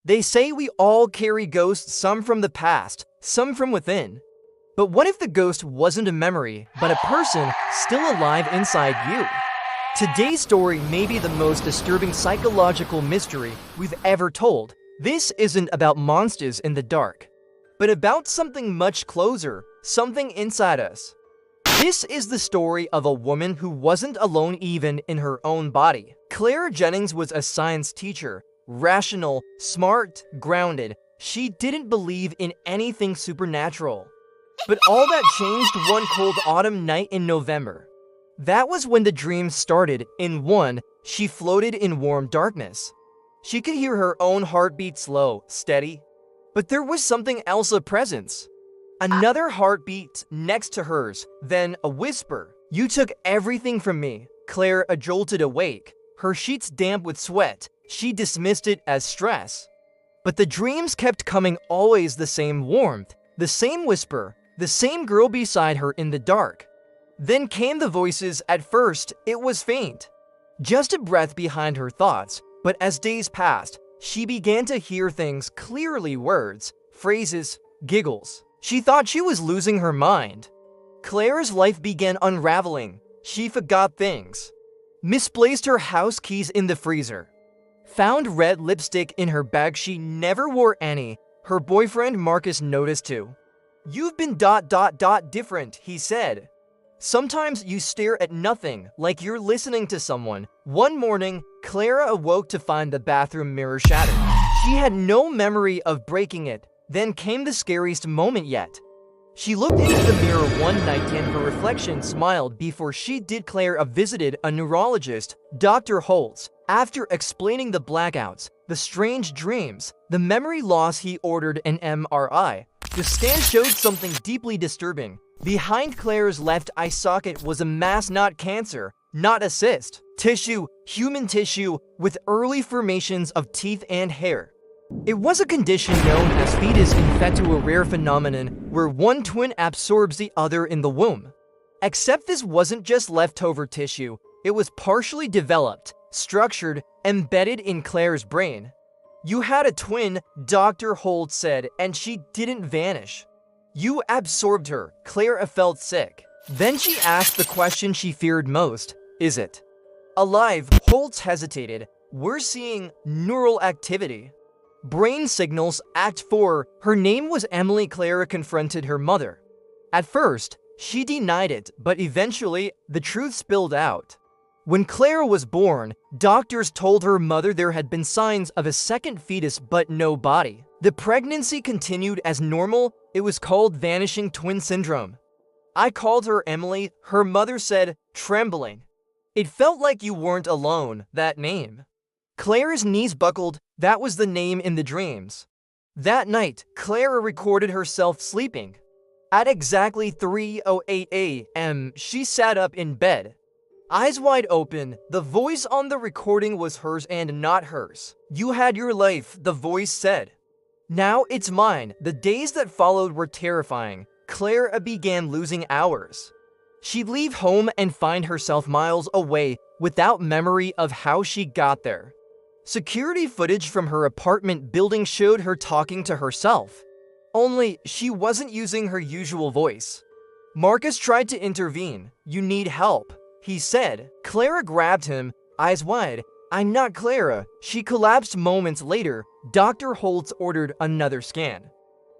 They say we all carry ghosts, some from the past, some from within. But what if the ghost wasn't a memory, but a person still alive inside you? Today's story may be the most disturbing psychological mystery we've ever told. This isn't about monsters in the dark, but about something much closer, something inside us. This is the story of a woman who wasn't alone even in her own body. Clara Jennings was a science teacher, rational, smart, grounded. She didn't believe in anything supernatural. But all that changed one cold autumn night in November. That was when the dreams started. In one, she floated in warm darkness. She could hear her own heartbeat, slow, steady. But there was something else, a presence. Another heartbeat next to hers, then a whisper. "You took everything from me." Clara jolted awake, her sheets damp with sweat. She dismissed it as stress. But the dreams kept coming, always the same warmth, the same whisper, the same girl beside her in the dark. Then came the voices. At first, it was faint, just a breath behind her thoughts. But as days passed, she began to hear things clearly, words, phrases, giggles. She thought she was losing her mind. Clara's life began unraveling. She forgot things, misplaced her house keys in the freezer, found red lipstick in her bag she never wore any. Her boyfriend Marcus noticed too. "You've been different," he said. "Sometimes you stare at nothing, like you're listening to someone." One morning, Clara awoke to find the bathroom mirror shattered. She had no memory of breaking it. Then came the scariest moment yet. She looked into the mirror one night and her reflection smiled. Before she did, Clara visited a neurologist, Dr. Holtz. After explaining the blackouts, the strange dreams, the memory loss, he ordered an MRI. The scan showed something deeply disturbing. Behind Clara's left eye socket was a mass, not cancer, not a cyst. Tissue, human tissue, with early formations of teeth and hair. It was a condition known as fetus infetu, a rare phenomenon where one twin absorbs the other in the womb. Except this wasn't just leftover tissue, it was partially developed, structured, embedded in Clara's brain. "You had a twin," Dr. Holtz said, "and she didn't vanish. You absorbed her." Clara felt sick. Then she asked the question she feared most: "Is it alive?" Holtz hesitated. "We're seeing neural activity. Brain signals, Act 4. Her name was Emily." Clara confronted her mother. At first, she denied it, but eventually, the truth spilled out. When Clara was born, doctors told her mother there had been signs of a second fetus but no body. The pregnancy continued as normal. It was called Vanishing Twin Syndrome. "I called her Emily," her mother said, trembling. "It felt like you weren't alone, that name." Clara's knees buckled. That was the name in the dreams. That night, Clara recorded herself sleeping. At exactly 3:08 a.m., she sat up in bed, eyes wide open. The voice on the recording was hers and not hers. "You had your life," the voice said. "Now it's mine." The days that followed were terrifying. Clara began losing hours. She'd leave home and find herself miles away without memory of how she got there. Security footage from her apartment building showed her talking to herself. Only she wasn't using her usual voice. Marcus tried to intervene. "You need help," he said. Clara grabbed him, eyes wide. "I'm not Clara." She collapsed moments later. Dr. Holtz ordered another scan.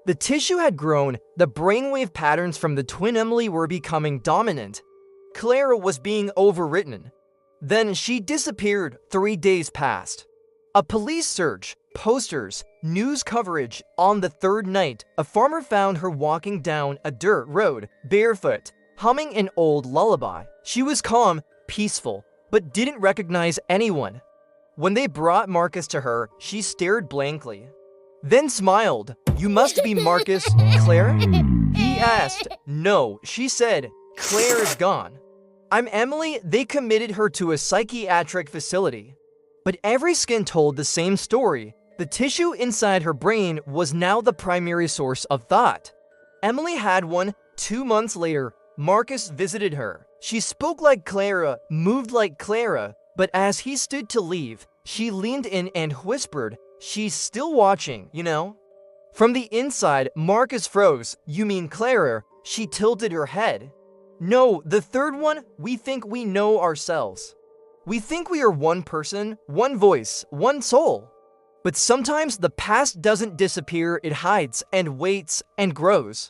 The tissue had grown. The brainwave patterns from the twin Emily were becoming dominant. Clara was being overwritten. Then she disappeared. 3 days passed. A police search, posters, news coverage. On the third night, a farmer found her walking down a dirt road, barefoot, humming an old lullaby. She was calm, peaceful, but didn't recognize anyone. When they brought Marcus to her, she stared blankly, then smiled. "You must be Marcus, Clara?" he asked. "No," she said. "Claire's gone. I'm Emily." They committed her to a psychiatric facility. But every scan told the same story. The tissue inside her brain was now the primary source of thought. Emily had one. 2 months later, Marcus visited her. She spoke like Clara, moved like Clara, but as he stood to leave, she leaned in and whispered, She's still watching, you know? From the inside, Marcus froze. You mean Clara? She tilted her head. No, the third one, we think we know ourselves. We think we are one person, one voice, one soul. But sometimes the past doesn't disappear, it hides and waits and grows.